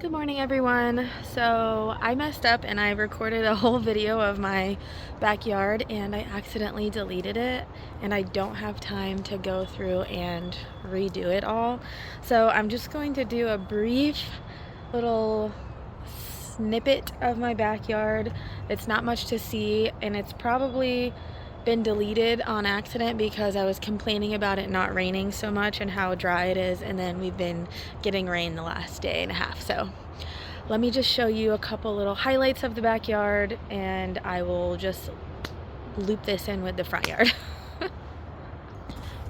Good morning, everyone. So I messed up and I recorded a whole video of my backyard and I accidentally deleted it, and I don't have time to go through and redo it all. So I'm just going to do a brief little snippet of my backyard. It's not much to see, and it's probably been deleted on accident because I was complaining about it not raining so much and how dry it is, and then we've been getting rain the last day and a half. So let me just show you a couple little highlights of the backyard, and I will just loop this in with the front yard.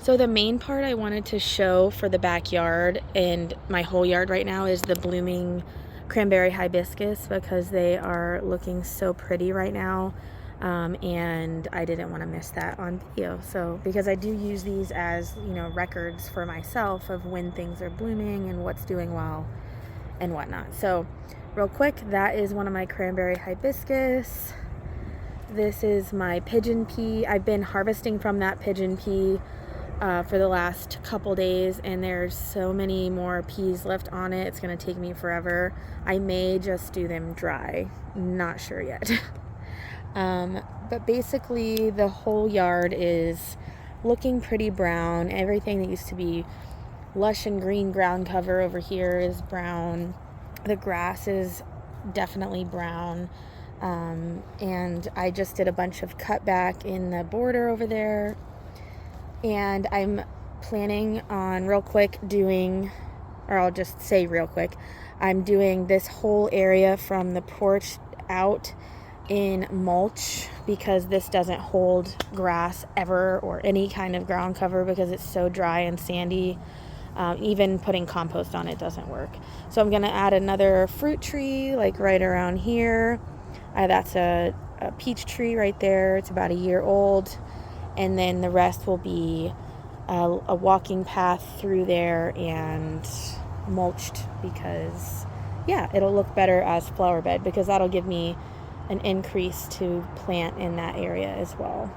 So the main part I wanted to show for the backyard and my whole yard right now is the blooming cranberry hibiscus, because they are looking so pretty right now. And I didn't want to miss that on video. So because I do use these as, records for myself of when things are blooming and what's doing well and whatnot. So real quick, that is one of my cranberry hibiscus. This is my pigeon pea. I've been harvesting from that pigeon pea for the last couple days, and there's so many more peas left on it. It's going to take me forever. I may just do them dry. Not sure yet. But basically the whole yard is looking pretty brown. Everything that used to be lush and green ground cover over here is brown. The grass is definitely brown. And I just did a bunch of cutback in the border over there. And I'm planning on real quick doing, or I'll just say real quick, I'm doing this whole area from the porch out in mulch, because this doesn't hold grass ever or any kind of ground cover because it's so dry and sandy. Even putting compost on it doesn't work. So I'm going to add another fruit tree like right around here. That's a peach tree right there. It's about a year old. And then the rest will be a walking path through there and mulched, because it'll look better as flower bed, because that'll give me an increase to plant in that area as well.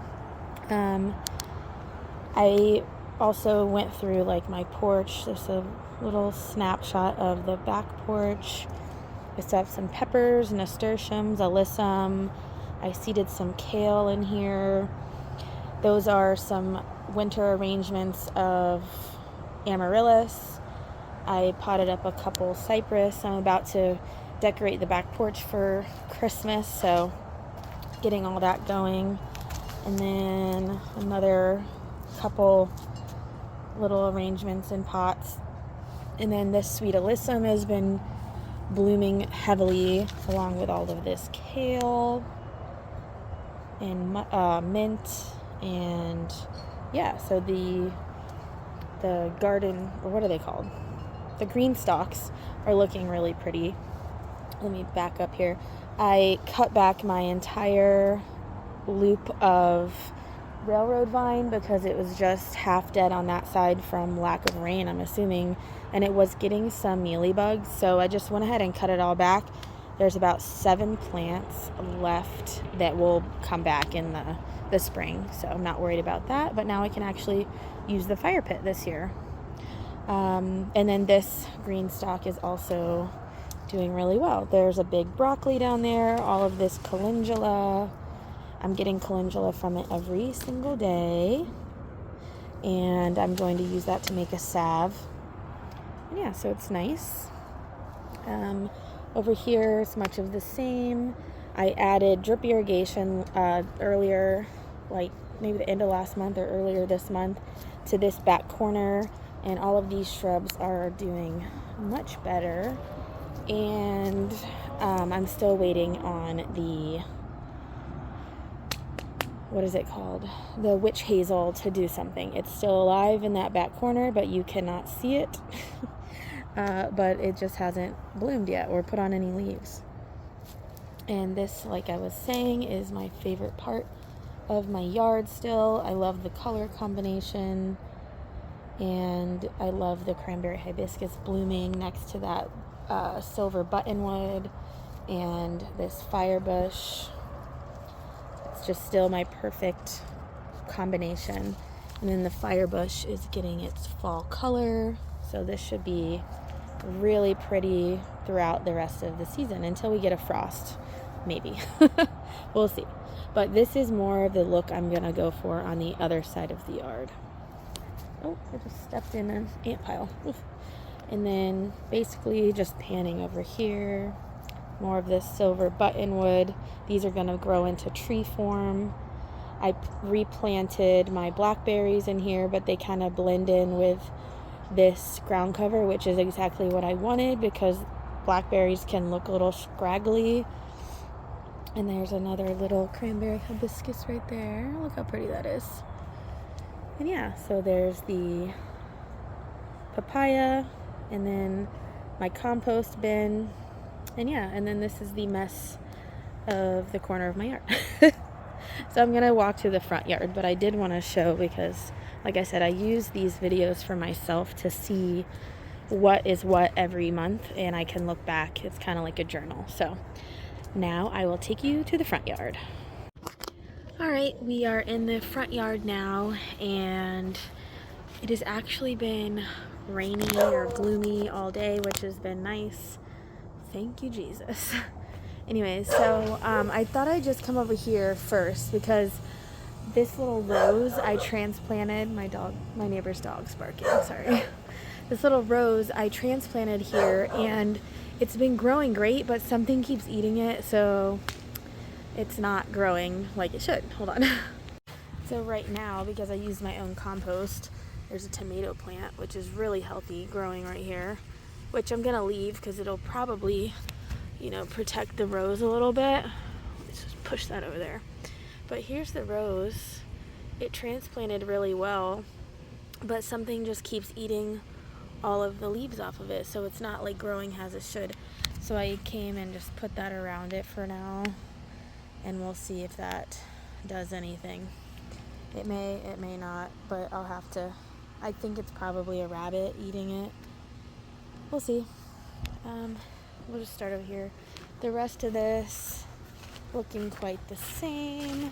I also went through like my porch. There's a little snapshot of the back porch. I still have some peppers, nasturtiums, alyssum. I seeded some kale in here. Those are some winter arrangements of amaryllis. I potted up a couple cypress. I'm about to decorate the back porch for Christmas, so getting all that going. And then another couple little arrangements in pots. And then this sweet alyssum has been blooming heavily, along with all of this kale and mint. And so the garden, or what are they called? The green stalks are looking really pretty. Let me back up here. I cut back my entire loop of railroad vine because it was just half dead on that side from lack of rain, I'm assuming, and it was getting some mealybugs, so I just went ahead and cut it all back. There's about 7 plants left that will come back in the spring, so I'm not worried about that. But now I can actually use the fire pit this year. And then this green stalk is also doing really well. There's a big broccoli down there, all of this calendula. I'm getting calendula from it every single day, and I'm going to use that to make a salve. And so it's nice. Over here, it's much of the same. I added drip irrigation earlier, like maybe the end of last month or earlier this month, to this back corner, and all of these shrubs are doing much better. And I'm still waiting on the, what is it called? The witch hazel to do something. It's still alive in that back corner, but you cannot see it. But it just hasn't bloomed yet or put on any leaves. And this, like I was saying, is my favorite part of my yard still. I love the color combination, and I love the cranberry hibiscus blooming next to that silver buttonwood and this firebush. It's just still my perfect combination. And then the firebush is getting its fall color, so this should be really pretty throughout the rest of the season until we get a frost, maybe. We'll see. But this is more of the look I'm gonna go for on the other side of the yard. Oh, I just stepped in an ant pile. Oof. And then basically just panning over here, more of this silver buttonwood. These are gonna grow into tree form. I replanted my blackberries in here, but they kind of blend in with this ground cover, which is exactly what I wanted because blackberries can look a little scraggly. And there's another little cranberry hibiscus right there. Look how pretty that is. And yeah, so there's the papaya, and then my compost bin, and yeah, and then this is the mess of the corner of my yard. So I'm gonna walk to the front yard, but I did want to show because, like I said, I use these videos for myself to see what is what every month, and I can look back. It's kind of like a journal. So now I will take you to the front yard. All right, we are in the front yard now, and it has actually been rainy or gloomy all day, which has been nice. Thank you, Jesus. Anyways, so I thought I'd just come over here first because this little rose I transplanted. My neighbor's dog's barking, sorry. This little rose I transplanted here, and it's been growing great, but something keeps eating it, so it's not growing like it should. Hold on. So right now, because I used my own compost, there's a tomato plant, which is really healthy, growing right here, which I'm gonna leave because it'll probably, protect the rose a little bit. Let's just push that over there. But here's the rose. It transplanted really well, but something just keeps eating all of the leaves off of it, so it's not like growing as it should. So I came and just put that around it for now, and we'll see if that does anything. It may not, but I'll have to. I think it's probably a rabbit eating it. We'll see. We'll just start over here. The rest of this looking quite the same.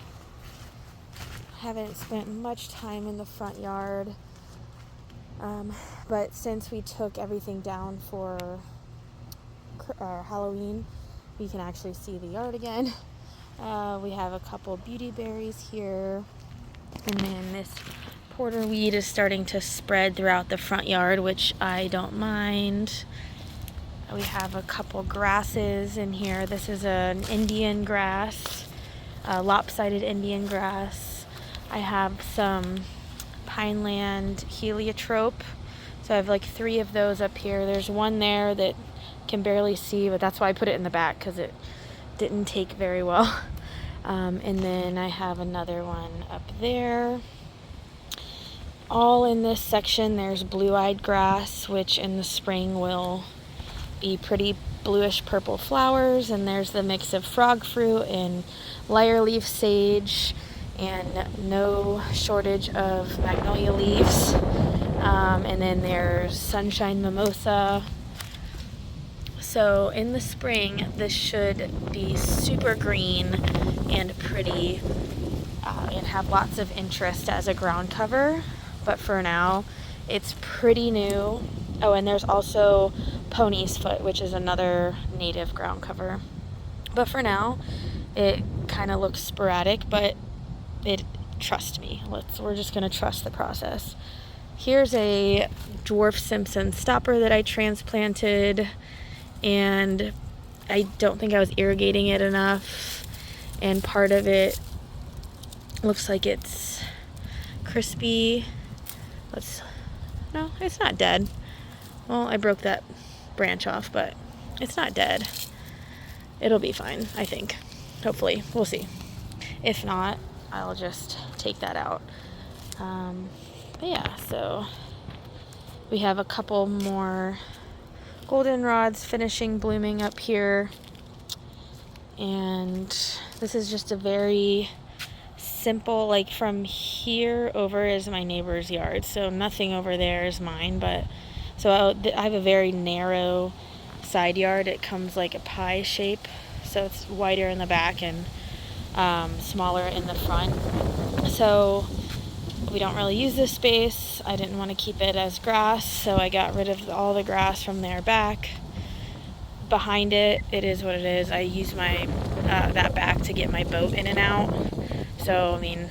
Haven't spent much time in the front yard, but since we took everything down for Halloween, we can actually see the yard again. We have a couple beauty berries here, and then this porterweed is starting to spread throughout the front yard, which I don't mind. We have a couple grasses in here. This is an Indian grass, lopsided Indian grass. I have some Pineland heliotrope, so I have like 3 of those up here. There's one there that can barely see, but that's why I put it in the back because it didn't take very well. And then I have another one up there. All in this section there's blue-eyed grass, which in the spring will be pretty bluish purple flowers, and there's the mix of frog fruit and lyre leaf sage, and no shortage of magnolia leaves. And then there's sunshine mimosa. So in the spring, this should be super green and pretty, and have lots of interest as a ground cover. But for now, it's pretty new. Oh, and there's also pony's foot, which is another native ground cover. But for now, it kind of looks sporadic, but trust me, we're just gonna trust the process. Here's a dwarf Simpson stopper that I transplanted, and I don't think I was irrigating it enough, and part of it looks like it's crispy. No, it's not dead. Well, I broke that branch off, but it's not dead. It'll be fine, I think. Hopefully. We'll see. If not, I'll just take that out. But yeah, so we have a couple more goldenrods finishing blooming up here. And this is just a very simple, like from here over is my neighbor's yard, so nothing over there is mine, but so I have a very narrow side yard. It comes like a pie shape, so it's wider in the back and smaller in the front. So We don't really use this space. I didn't want to keep it as grass, so I got rid of all the grass from there back. Behind it, it is what it is. I use my that back to get my boat in and out. So, I mean,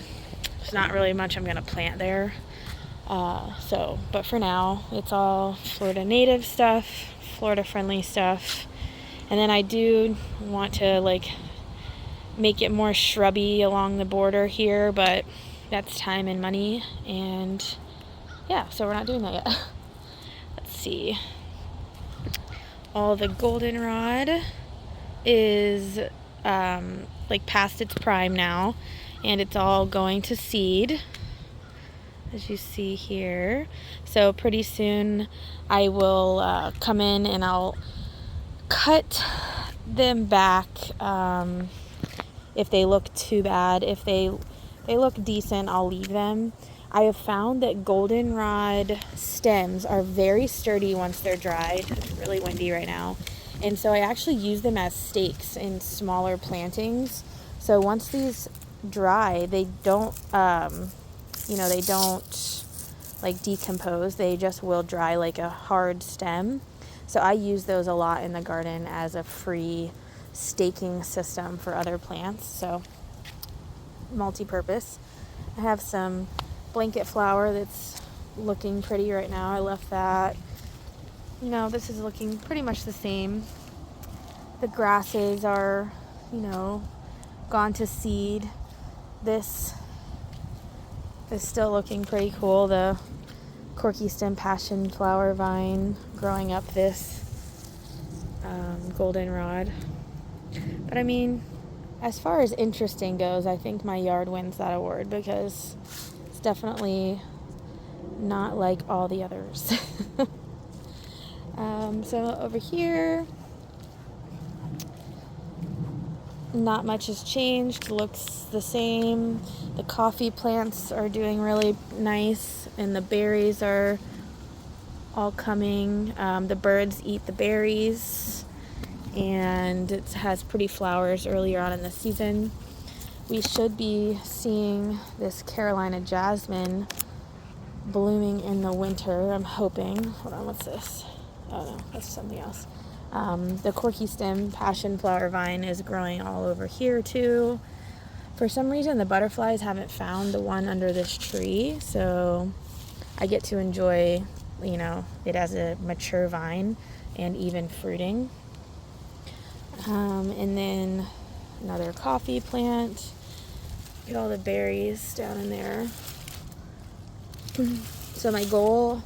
there's not really much I'm going to plant there. But for now, it's all Florida native stuff, Florida friendly stuff. And then I do want to like make it more shrubby along the border here, but that's time and money. And yeah, so we're not doing that yet. Let's see. All the goldenrod is like past its prime now, and it's all going to seed, as you see here. So pretty soon I will come in and I'll cut them back if they look too bad. If they look decent, I'll leave them. I have found that goldenrod stems are very sturdy once they're dried. It's really windy right now. And so I actually use them as stakes in smaller plantings. So once these dry, they don't, they don't like decompose. They just will dry like a hard stem. So I use those a lot in the garden as a free staking system for other plants. So multi-purpose. I have some blanket flower that's looking pretty right now. I left that. This is looking pretty much the same. The grasses are, gone to seed. This is still looking pretty cool. The corky stem passion flower vine growing up this goldenrod. But I mean, as far as interesting goes, I think my yard wins that award because it's definitely not like all the others. So over here, not much has changed. Looks the same. The coffee plants are doing really nice, and the berries are all coming. The birds eat the berries, and it has pretty flowers earlier on in the season. We should be seeing this Carolina jasmine blooming in the winter, I'm hoping. Hold on, what's this? Oh no, that's something else. The corky stem passion flower vine is growing all over here too. For some reason, the butterflies haven't found the one under this tree, so I get to enjoy, it as a mature vine and even fruiting. And then another coffee plant. Get all the berries down in there. So my goal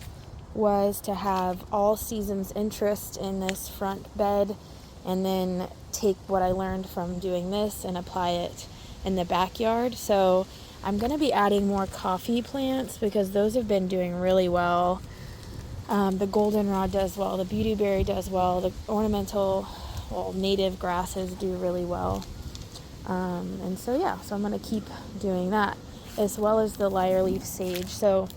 was to have all seasons interest in this front bed, and then take what I learned from doing this and apply it in the backyard. So I'm going to be adding more coffee plants because those have been doing really well. The goldenrod does well, the beautyberry does well, the ornamental, native grasses do really well. And so I'm going to keep doing that, as well as the lyre leaf sage. So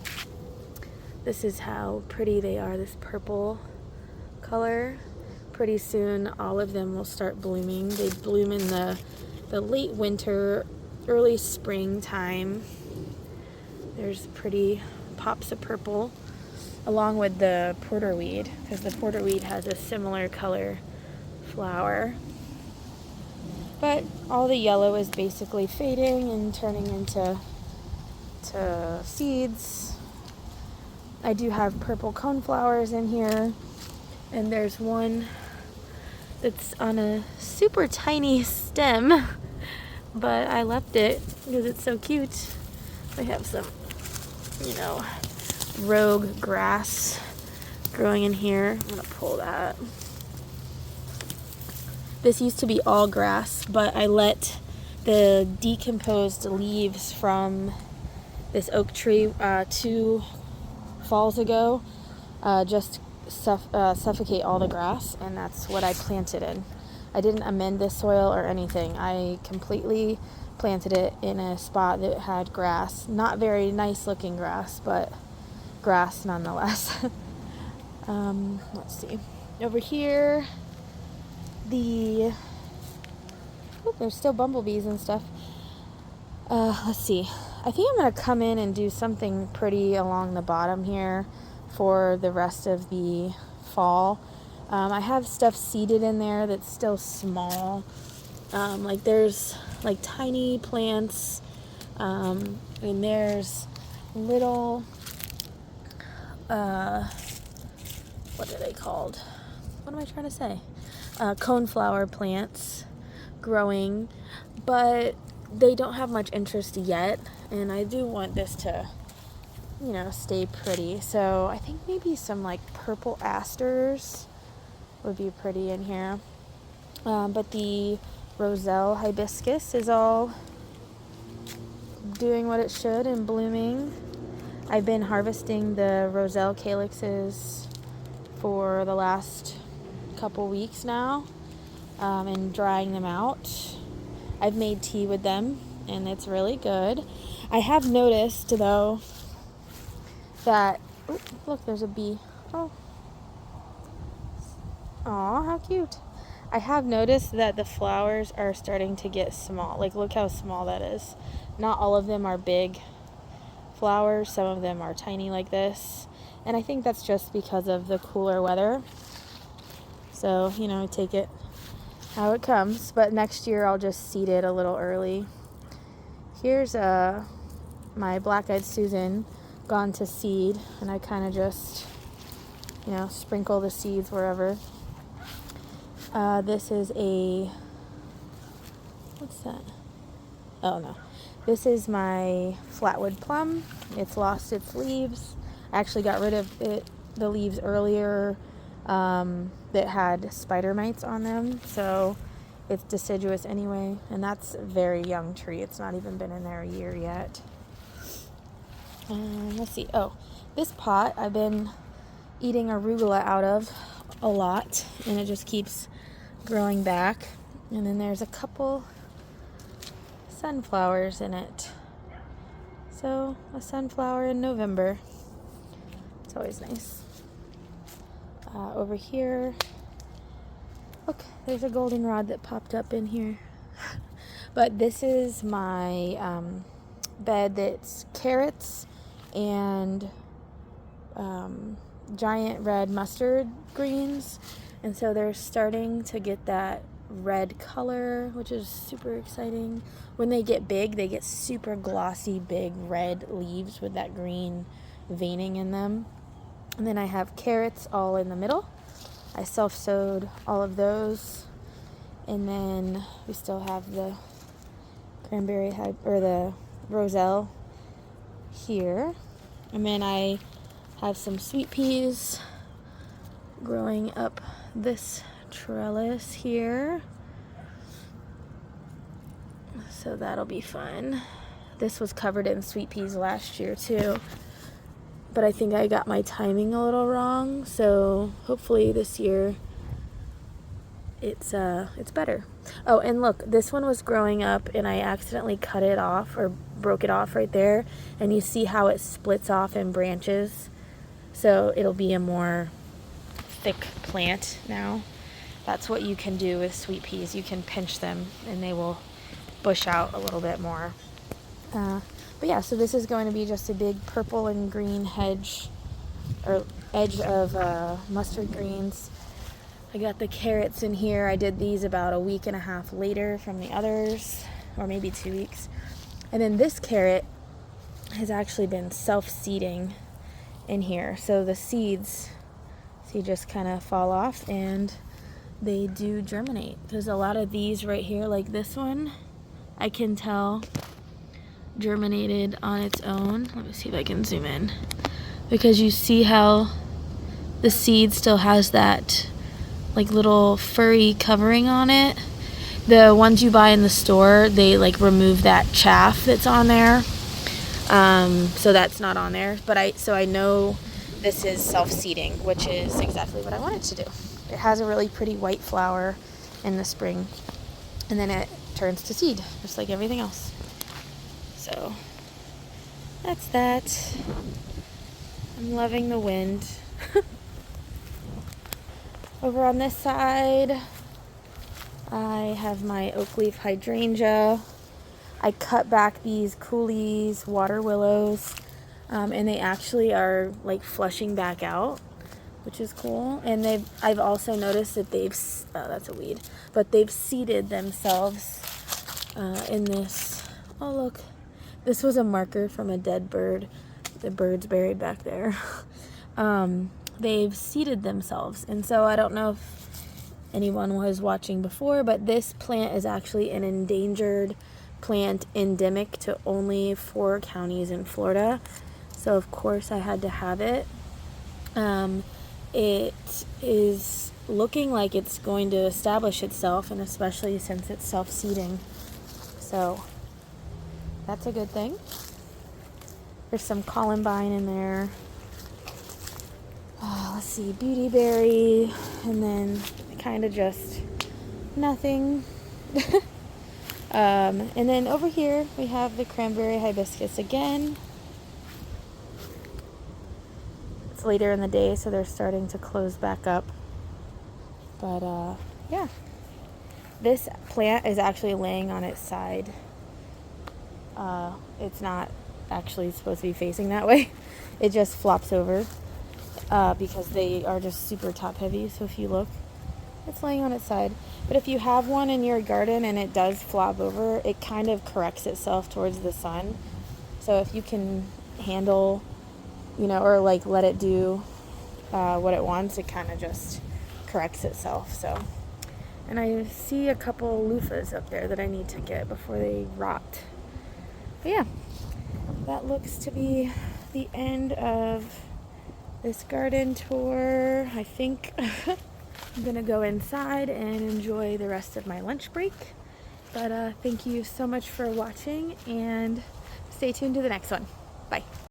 this is how pretty they are, this purple color. Pretty soon all of them will start blooming. They bloom in the late winter, early springtime. There's pretty pops of purple, along with the porterweed, because the porterweed has a similar color flower. But all the yellow is basically fading and turning into seeds. I do have purple coneflowers in here, and there's one that's on a super tiny stem, but I left it because it's so cute. I have some, rogue grass growing in here. I'm gonna pull that. This used to be all grass, but I let the decomposed leaves from this oak tree 2 falls ago just suffocate all the grass, and that's what I planted in. I didn't amend the soil or anything. I completely planted it in a spot that had grass. Not very nice looking grass, but grass nonetheless. Let's see. Over here, there's still bumblebees and stuff. Let's see. I think I'm going to come in and do something pretty along the bottom here for the rest of the fall. I have stuff seeded in there that's still small. Like there's like tiny plants, and there's little, what are they called? What am I trying to say? Coneflower plants growing, but they don't have much interest yet, and I do want this to, you know, stay pretty. So I think maybe some like purple asters would be pretty in here. But the roselle hibiscus is all doing what it should and blooming. I've been harvesting the roselle calyxes for the last couple weeks now, and drying them out. I've made tea with them, and it's really good. I have noticed, though, that... Oh, look, there's a bee. Oh. Aw, how cute. I have noticed that the flowers are starting to get small. Like, look how small that is. Not all of them are big flowers. Some of them are tiny like this. And I think that's just because of the cooler weather. So, you know, take it how it comes. But next year I'll just seed it a little early. Here's my black-eyed Susan gone to seed. And I kind of just, you know, sprinkle the seeds wherever. This is a... What's that? Oh, no. This is my flatwood plum. It's lost its leaves. I actually got rid of the leaves earlier that had spider mites on them. So it's deciduous anyway. And that's a very young tree. It's not even been in there a year yet. Let's see. Oh, this pot I've been eating arugula out of a lot. And it just keeps growing back. And then there's a couple sunflowers in it. So a sunflower in November. It's always nice. Over here, look, there's a goldenrod that popped up in here. But this is my bed that's carrots and giant red mustard greens. And so they're starting to get that red color, which is super exciting. When they get big, they get super glossy, big red leaves with that green veining in them. And then I have carrots all in the middle. I self-sowed all of those. And then we still have the cranberry or the roselle here. And then I have some sweet peas growing up this trellis here. So that'll be fun. This was covered in sweet peas last year too. But I think I got my timing a little wrong. So hopefully this year it's better. Oh, and look, this one was growing up and I accidentally cut it off or broke it off right there. And you see how it splits off in branches. So it'll be a more thick plant now. That's what you can do with sweet peas. You can pinch them and they will bush out a little bit more. But yeah, so this is going to be just a big purple and green hedge or edge of mustard greens. I got the carrots in here. I did these about a week and a half later from the others, or maybe 2 weeks. And then this carrot has actually been self-seeding in here. So the seeds, see, just kind of fall off and they do germinate. There's a lot of these right here, like this one, I can tell germinated on its own. Let me see if I can zoom in. Because you see how the seed still has that like little furry covering on it. The ones you buy in the store, they like remove that chaff that's on there. So that's not on there. But I know this is self-seeding, which is exactly what I wanted to do. It has a really pretty white flower in the spring, and then it turns to seed, just like everything else. So that's that. I'm loving the wind. Over on this side, I have my oak leaf hydrangea. I cut back these coulees, water willows, and they actually are like flushing back out, which is cool. And I've also noticed that oh, that's a weed, but they've seeded themselves in this. Oh, look, this was a marker from a dead bird. The bird's buried back there. They've seeded themselves, and so I don't know if anyone was watching before, but this plant is actually an endangered plant, endemic to only 4 counties in Florida. So of course I had to have it. It is looking like it's going to establish itself, and especially since it's self-seeding. So that's a good thing. There's some columbine in there. Let's see, beautyberry, and then kind of just nothing. And then over here we have the cranberry hibiscus again. It's later in the day, so they're starting to close back up. But yeah, this plant is actually laying on its side. It's not actually supposed to be facing that way. It just flops over because they are just super top heavy. So if you look, it's laying on its side. But if you have one in your garden and it does flop over, it kind of corrects itself towards the sun. So if you can handle, or like let it do what it wants, it kind of just corrects itself. So, and I see a couple loofahs up there that I need to get before they rot. But yeah, that looks to be the end of this garden tour. I think I'm gonna go inside and enjoy the rest of my lunch break. But thank you so much for watching, and stay tuned to the next one. Bye.